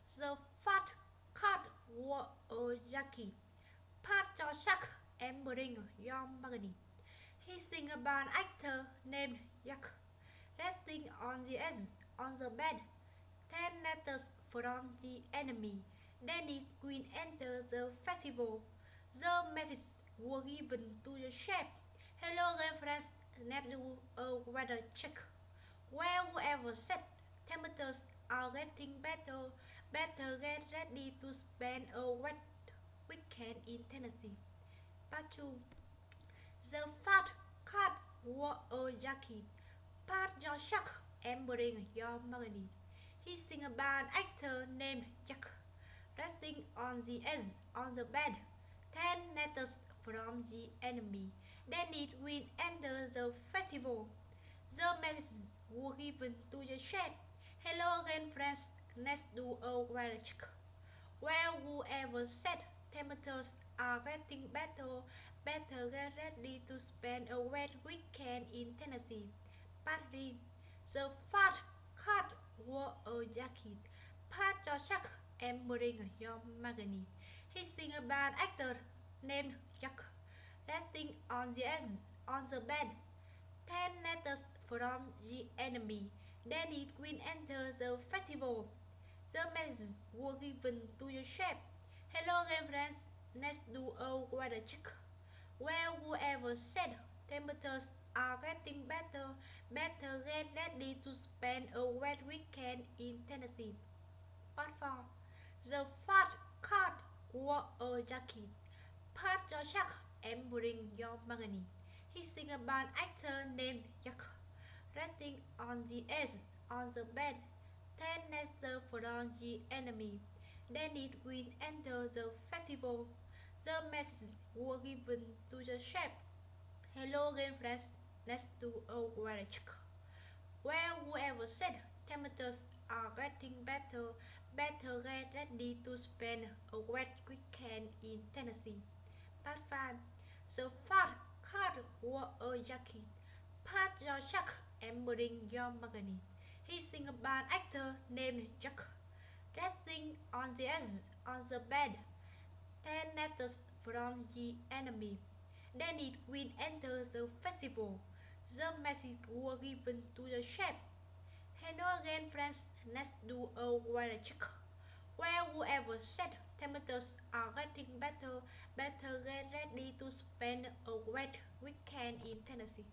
The fat cat wore a jacket, part Joshak and bring young Magani. He sing about an actor named Yak, resting on the edge on the bed. 10 letters from the enemy. Then the queen enters the festival. The message was given to the chef. Hello, friends. Let's do a weather check. Well, whoever said temperatures are getting better, better get ready to spend a wet weekend in Tennessee. Part 2. The fat cat wore a jacket, part your shark and bring your money. He sing about an actor named Jack, resting on the edge on the bed. 10 letters from the enemy. Then it will enter the festival. The message was given to the chef. Hello again, friends. Let's do a weather check. Well, whoever said temperatures are getting better, better get ready to spend a wet weekend in Tennessee. Partly, the fat cat wore a jacket, part Joshak and bring your magazine. He sing about an actor named Jack, resting on the edge on the bed. 10 letters from the enemy. Then it will enter the festival. The message was given to the chef. Hello again, friends. Let's do a weather check. Well, whoever said temperatures are getting better, better get ready to spend a wet weekend in Tennessee. Part 4. The fat cat wore a jacket, part your shark and bring your magazine. He sing about an actor named Jack, resting on the edge on the bed. 10 letters from the enemy. Then it will enter the festival. The message was given to the chef. Hello again, friends. Let's do a weather check. Well, whoever said temperatures are getting better, better get ready to spend a wet weekend in Tennessee. Part 5. The fat cat wore a jacket, part your shark and bring your magazine. He sing about an actor named Jack, resting on the edge on the bed. 10 letters from the enemy. Then it will enter the festival. The message was given to the chef. Hello again, friends. Let's do a weather check. Well, whoever said temperatures are getting better, better get ready to spend a wet weekend in Tennessee.